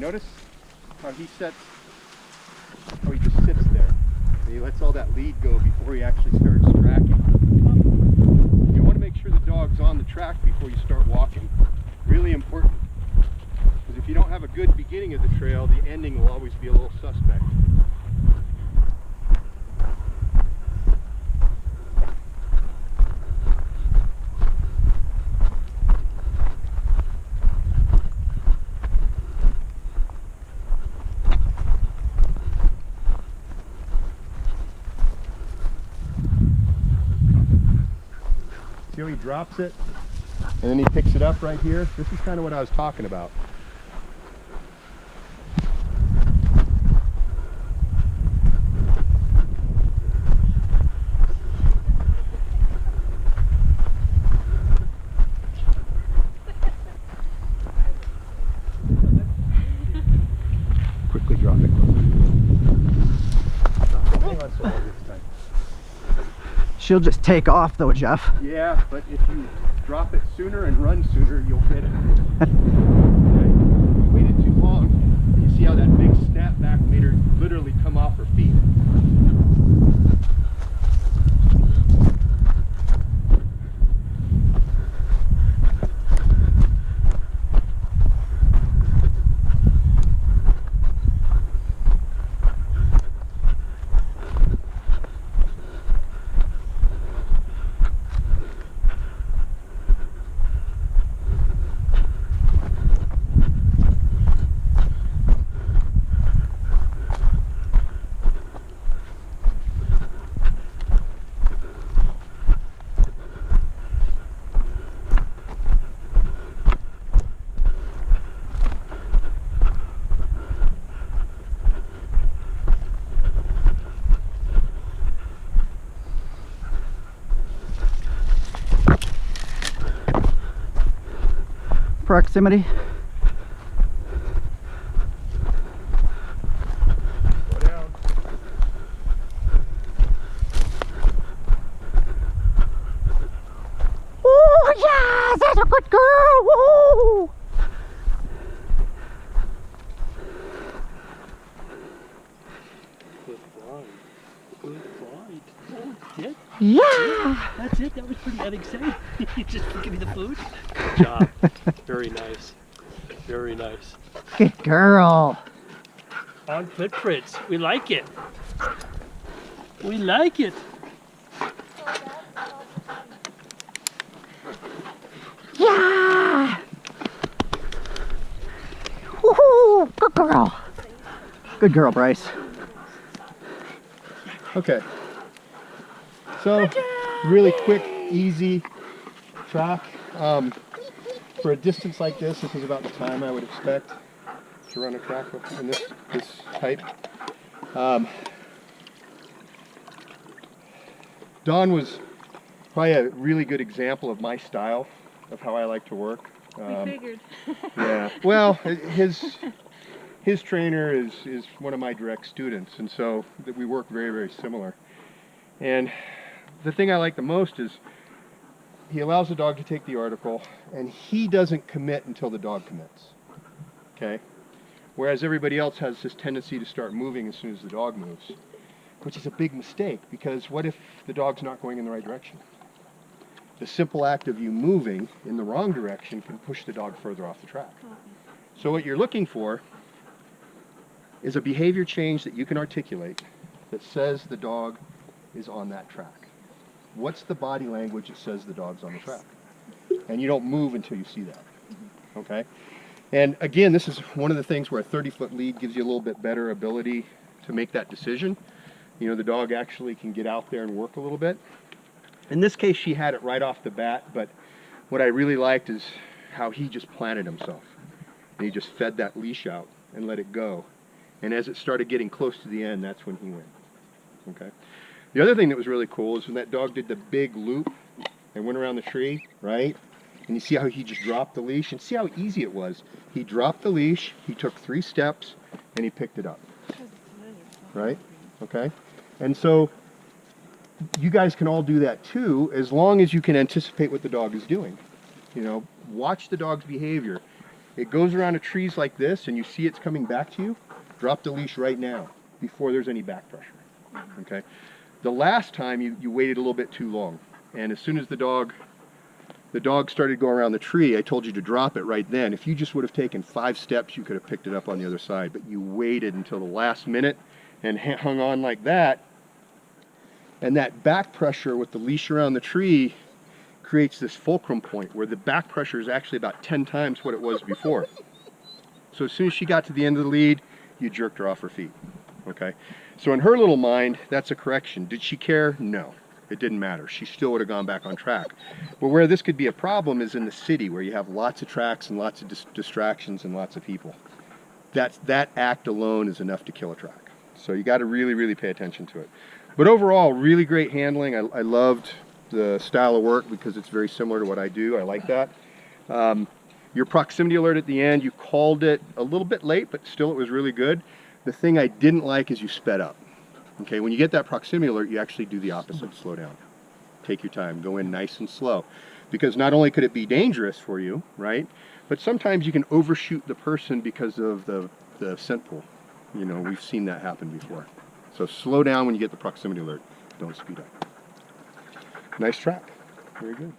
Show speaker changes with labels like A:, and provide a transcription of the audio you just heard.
A: notice how he just sits there. And he lets all that lead go before he actually starts tracking. You want to make sure the dog's on the track before you start walking. Really important. Because if you don't have a good beginning of the trail, the ending will always be a little suspect. See how he drops it, and then he picks it up right here? This is kind of what I was talking about. Quickly drop it. Hang on, sorry, this time.
B: She'll just take off though, Jeff.
A: Yeah, but if you drop it sooner and run sooner, you'll get it. Okay. You waited too long. You see how that big snap back made her literally come off her feet.
B: Proximity.
A: Go down.
B: Oh yes, that's a good girl. Woo!
C: Good flight. Good flight. Oh, yeah.
B: Yeah.
C: That's it. That was pretty unexciting. You just give me the food. Good job. Very nice. Very nice.
B: Good girl.
C: On footprints. We like it. We like it.
B: Yeah. Woohoo! Good girl. Good girl, Bryce.
A: Okay. So, really quick, easy track. For a distance like this is about the time I would expect to run a track in this type. Don was probably a really good example of my style of how I like to work.
D: We figured.
A: Yeah. Well, his trainer is one of my direct students, and so that we work very, very similar. And the thing I like the most is he allows the dog to take the article, and he doesn't commit until the dog commits. Okay? Whereas everybody else has this tendency to start moving as soon as the dog moves, which is a big mistake, because what if the dog's not going in the right direction? The simple act of you moving in the wrong direction can push the dog further off the track. So what you're looking for is a behavior change that you can articulate that says the dog is on that track. What's the body language that says the dog's on the track? And you don't move until you see that. Okay? And again, this is one of the things where a 30-foot lead gives you a little bit better ability to make that decision. You know, the dog actually can get out there and work a little bit. In this case, she had it right off the bat, but what I really liked is how he just planted himself. And he just fed that leash out and let it go. And as it started getting close to the end, that's when he went. Okay? The other thing that was really cool is when that dog did the big loop and went around the tree, right? And you see how he just dropped the leash, and see how easy it was. He dropped the leash, he took 3 steps, and he picked it up. Right? Okay? And so you guys can all do that too, as long as you can anticipate what the dog is doing. You know, watch the dog's behavior. it goes around the trees like this and you see it's coming back to you, drop the leash right now before there's any back pressure. Okay? The last time you waited a little bit too long, and as soon as the dog started to go around the tree, I told you to drop it right then. If you just would have taken 5 steps, you could have picked it up on the other side, but you waited until the last minute and hung on like that. And that back pressure with the leash around the tree creates this fulcrum point where the back pressure is actually about 10 times what it was before. So as soon as she got to the end of the lead, you jerked her off her feet. Okay? So in her little mind, that's a correction. Did she care? No. It didn't matter. She still would have gone back on track. But where this could be a problem is in the city, where you have lots of tracks and lots of distractions and lots of people. That act alone is enough to kill a track. So you got to really, really pay attention to it. But overall, really great handling. I loved the style of work because it's very similar to what I do. I like that. Your proximity alert at the end, you called it a little bit late, but still it was really good. The thing I didn't like is you sped up. Okay, when you get that proximity alert, you actually do the opposite, slow down. Take your time, go in nice and slow. Because not only could it be dangerous for you, right, but sometimes you can overshoot the person because of the scent pool. You know, we've seen that happen before. So slow down when you get the proximity alert, don't speed up. Nice track, very good.